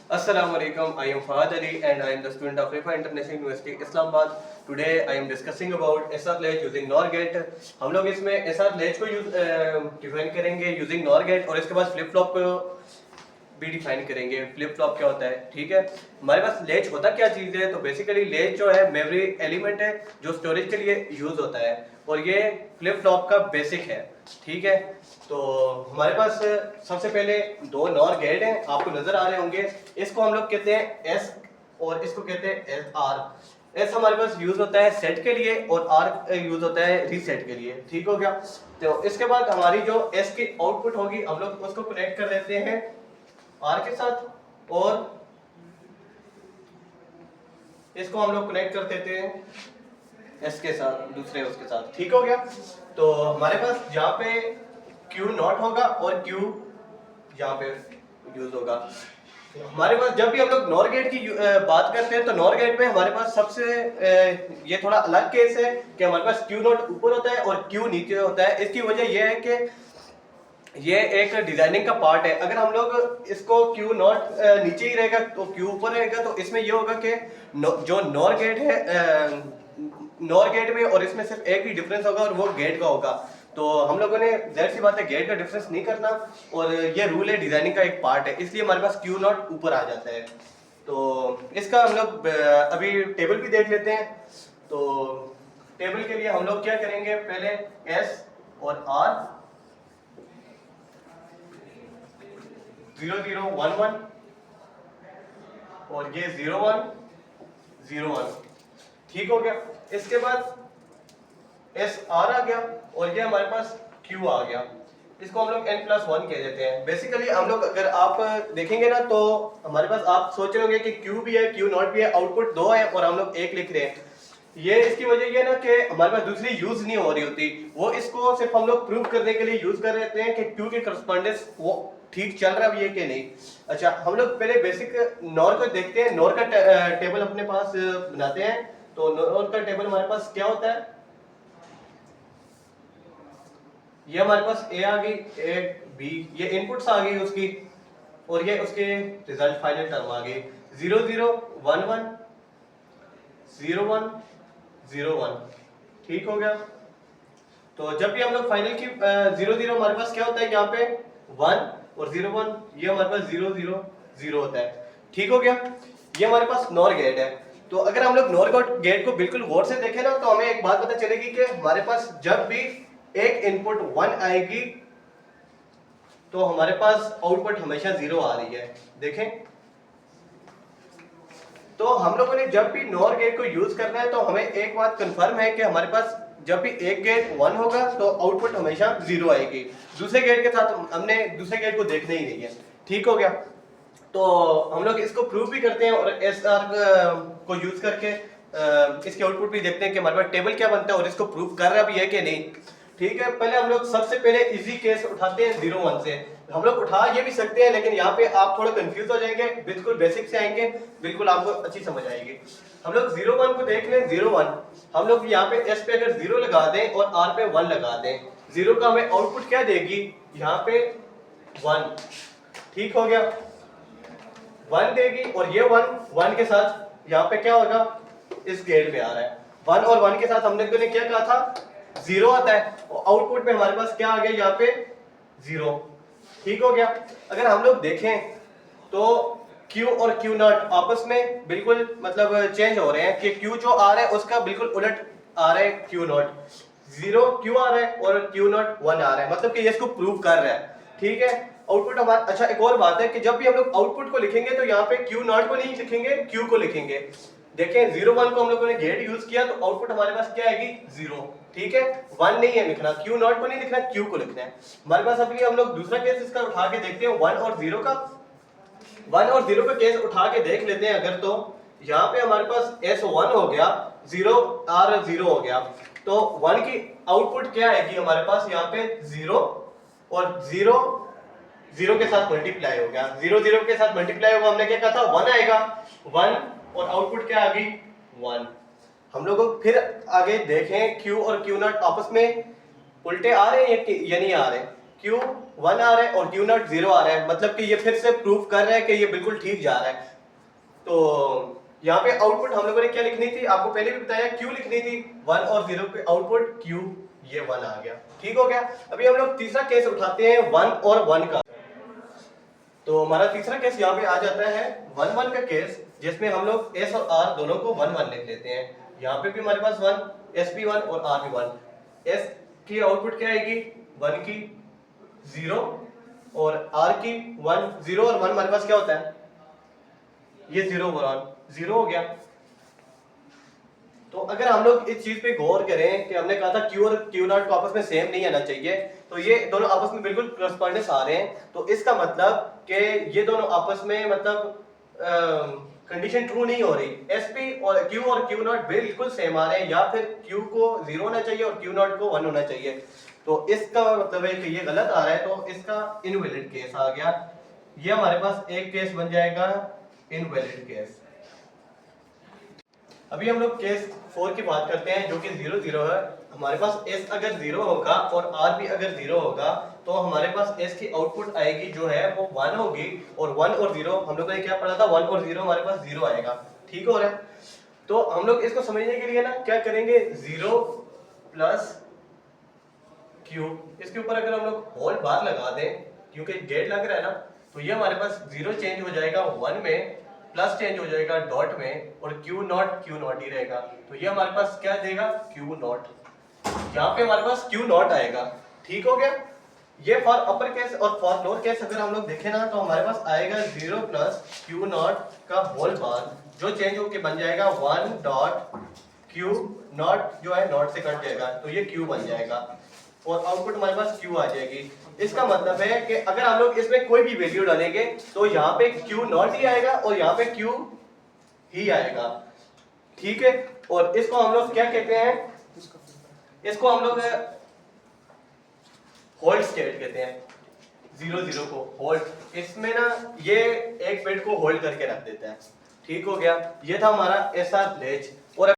Assalamu alaikum. I am Fahad Ali and I am the student of Rifa International University, Islamabad. Today I am discussing about SR latch using NOR gate. हम लोग इसमें SR latch को define करेंगे using NOR gate और इसके बाद flip flop को भी डिफाइन करेंगे। फ्लिप फ्लॉप क्या होता है, ठीक है। हमारे पास लेच होता क्या चीज़ है, तो बेसिकली लेच जो है मेमोरी एलिमेंट है जो स्टोरेज के लिए यूज होता है और ये फ्लिप फ्लॉप का बेसिक है, ठीक है। तो हमारे पास सबसे पहले दो नॉर गेट हैं, आपको नजर आ रहे होंगे। इसको हम लोग कहते हैं एस और इसको कहते हैं आर। एस हमारे पास यूज होता है सेट के लिए और आर यूज होता है रीसेट के लिए, ठीक हो गया। तो इसके बाद हमारी जो एस की आउटपुट होगी हम लोग उसको कनेक्ट कर देते हैं आर के साथ और इसको हम लोग कनेक्ट कर देते हैं एस के साथ, दूसरे उसके साथ, ठीक हो गया। तो हमारे पास यहाँ पे क्यू नॉट होगा और क्यू यहाँ पे यूज होगा। हमारे पास जब भी हम लोग नॉर गेट की बात करते हैं तो नॉर गेट में हमारे पास सबसे ये थोड़ा अलग केस है कि हमारे पास क्यू नॉट ऊपर होता है और क्यू नीचे होता है। इसकी वजह यह है कि ये एक डिजाइनिंग का पार्ट है। अगर हम लोग इसको क्यू नॉट नीचे ही रहेगा तो क्यू ऊपर रहेगा, तो इसमें ये होगा कि जो नॉर गेट है नॉर गेट में और इसमें सिर्फ एक ही डिफरेंस होगा और वो गेट का होगा। तो हम लोगों ने जाहिर सी बात है गेट का डिफरेंस नहीं करना और ये रूल है, डिजाइनिंग का एक पार्ट है, इसलिए हमारे पास क्यू नॉट ऊपर आ जाता है। तो इसका हम लोग अभी टेबल भी देख लेते हैं। तो टेबल के लिए हम लोग क्या करेंगे, पहले एस और आर 0 0 1 1 और ये 0 1 0 1, ठीक हो गया। इसके बाद एस आर आ गया और ये हमारे पास क्यू आ गया। इसको हम लोग n+1 कह देते हैं। बेसिकली हम लोग अगर आप देखेंगे ना तो हमारे पास आप सोच रहे होंगे कि क्यू भी है क्यू नॉट भी है, आउटपुट दो है और हम लोग एक लिख रहे हैं। ये इसकी वजह ये ना कि हमारे पास दूसरी यूज नहीं हो रही होती, वो इसको सिर्फ हम लोग प्रूव करने के लिए यूज कर लेते हैं कि क्यू के करस्पॉन्डेंस वो ठीक चल रहा है कि नहीं। अच्छा, हम लोग पहले बेसिक नॉर को देखते हैं। नॉर का टेबल अपने पास बनाते हैं। तो नॉर का टेबल हमारे पास क्या होता है, ये हमारे पास ए आ गई, ए बी, ये इनपुट्स आ गई उसकी और ये उसके रिजल्ट फाइनल टर्म आ गई 0 0 1 1 0 1 0 1, ठीक हो गया। तो जब भी हम लोग फाइनल की 0 0 हमारे पास क्या होता है, यहाँ पे 1 और 0 1, ये हमारे पास 0 0 0 होता है, ठीक हो गया। ये हमारे पास नॉर गेट है। तो अगर हम लोग नॉर गेट को बिल्कुल गौर से देखें ना तो हमें एक बात पता चलेगी कि हमारे पास जब भी एक इनपुट 1 आएगी तो हमारे पास आउटपुट हमेशा 0 आ रही है, देखें। तो हम लोगों ने जब भी नॉर गेट को यूज करना है तो हमें एक बात कंफर्म है कि हमारे पास जब भी एक गेट 1 होगा तो आउटपुट हमेशा 0 आएगी। दूसरे गेट के साथ हमने दूसरे गेट को देखना ही नहीं है, ठीक हो गया। तो हम लोग इसको प्रूव भी करते हैं और एस आर को यूज करके इसके आउटपुट भी देखते हैं कि हमारे पास टेबल क्या बनता है और इसको प्रूव कर रहा भी है कि नहीं, ठीक है। पहले हम लोग सबसे पहले इजी केस उठाते हैं 0 1 से। हम लोग उठा ये भी सकते हैं लेकिन यहाँ पे आप थोड़ा कंफ्यूज हो जाएंगे, बिल्कुल बेसिक से आएंगे, बिल्कुल आपको अच्छी समझ आएगी। हम लोग 0 1 को देख लें। 0 1 हम लोग यहाँ पे एस पे अगर 0 लगा दें और आर पे 1 लगा दें, 0 का हमें आउटपुट क्या देगी, यहाँ पे 1, ठीक हो गया। 1 देगी और ये 1 के साथ यहाँ पे क्या होगा, इस गेट में आ रहा है 1 और 1 के साथ हमने क्या कहा था, 0 आता है और आउटपुट में हमारे पास क्या आ गया, यहाँ पे 0, ठीक हो गया। अगर हम लोग देखें तो Q और Q नॉट आपस में बिल्कुल मतलब चेंज हो रहे हैं कि Q जो आ रहा है उसका बिल्कुल उलट आ रहा है Q नॉट। 0 Q आ रहा है और Q नॉट 1 आ रहा है, मतलब कि ये इसको प्रूव कर रहा है, ठीक है। आउटपुट हमारा, अच्छा एक और बात है कि जब भी हम लोग आउटपुट को लिखेंगे तो यहाँ पे Q नॉट को नहीं लिखेंगे, Q को लिखेंगे। देखें 0 1 को हम लोगों ने गेट यूज किया तो आउटपुट हमारे पास क्या आएगी, 0, ठीक है। 1 नहीं है लिखना, Q नॉट को नहीं लिखना, Q को लिखना है हमारे पास। अभी हम लोग दूसरा केस इसका उठा के देखते हैं 1 और 0 का। 1 और 0 का केस उठा के देख लेते हैं अगर, तो यहाँ पे हमारे पास S1 हो गया, 0 R 0 हो गया, तो 1 की आउटपुट क्या आएगी हमारे पास, यहाँ पे 0 और 0 0 के साथ मल्टीप्लाई हो गया, 0 0 के साथ मल्टीप्लाई होगा, हमने क्या कहा था 1 आएगा, 1 और आउटपुट क्या आ गई 1। हम लोग फिर आगे देखें Q और Q नॉट आपस में उल्टे आ रहे हैं या नहीं आ रहे, Q1 आ रहा है और Q0 0 आ रहा है, मतलब कि ये फिर से प्रूव कर रहा है कि ये बिल्कुल ठीक जा रहा है। तो यहाँ पे आउटपुट हम लोगों ने क्या लिखनी थी, आपको पहले भी बताया Q लिखनी थी, 1 और 0 पे आउटपुट Q, ये 1 आ गया। ठीक हो गया। अभी हम लोग तीसरा केस उठाते हैं 1 और 1 का। तो हमारा तीसरा केस यहाँ पे आ जाता है 1 1 का केस, जिसमें हम लोग S और R दोनों को 1 1 लिख लेते हैं। यहाँ पे भी हमारे पास 1, S भी 1 और R भी 1। S की आउटपुट क्या आएगी, 1 की 0 और R की 1। 0 और 1 हमारे पास क्या होता है, ये 0 और 1 0 हो गया। तो अगर हम लोग इस चीज पे गौर करें कि हमने कहा था Q और Q0 को आपस में सेम नहीं आना चाहिए, तो ये दोनों आपस में बिल्कुल करस्पॉन्डेंस आ रहे हैं, तो इसका मतलब कि ये दोनों आपस में मतलब कंडीशन ट्रू नहीं हो रही। SP और Q0 बिल्कुल सेम आ रहे हैं, या फिर Q को 0 होना चाहिए और Q0 को 1 होना चाहिए। तो इसका मतलब है कि ये गलत आ रहा है, तो इसका इनवैलिड केस आ गया। ये हमारे पास एक केस बन जाएगा इनवैलिड केस। अभी हम लोग केस 4 की बात करते हैं, जो कि 0 0 है। हमारे पास S अगर 0 होगा और R भी अगर 0 होगा, तो हमारे पास S की आउटपुट आएगी जो है वो 1 होगी, और 1 और 0 हम लोगों ने क्या पढ़ा था, 1 और 0 हमारे पास 0 आएगा। ठीक हो रहा है। तो हम लोग इसको समझने के लिए ना क्या करेंगे, 0 प्लस Q, इसके ऊपर अगर हम लोग होल बार लगा दें, क्योंकि गेट लग रहा है ना, तो ये हमारे पास 0 चेंज हो जाएगा 1 में, प्लस चेंज हो जाएगा डॉट में, और Q0 ही रहेगा। तो ये हमारे पास क्या देगा, Q0। यहाँ पे हमारे पास Q0 आएगा। ठीक हो गया। ये फॉर अपर केस और फॉर लोअर केस अगर हम लोग देखें ना, तो हमारे पास आएगा 0 प्लस Q0 का होल बार, जो चेंज होके बन जाएगा 1 डॉट Q0, जो है नॉट से कट जाएगा, तो ये Q बन जाएगा, और आउटपुट हमारे पास Q आ जाएगी। इसका मतलब है कि अगर हम लोग इसमें कोई भी वैल्यू डालेंगे, तो यहाँ पे Q0 ही आएगा और यहाँ पे Q ही आएगा। ठीक है। और इसको हम लोग क्या कहते हैं, इसको हम लोग होल्ड स्टेट कहते हैं। 0 0 को होल्ड, इसमें ना ये एक बिट को होल्ड करके रख देता है। ठीक हो गया। ये था हमारा SR लैच।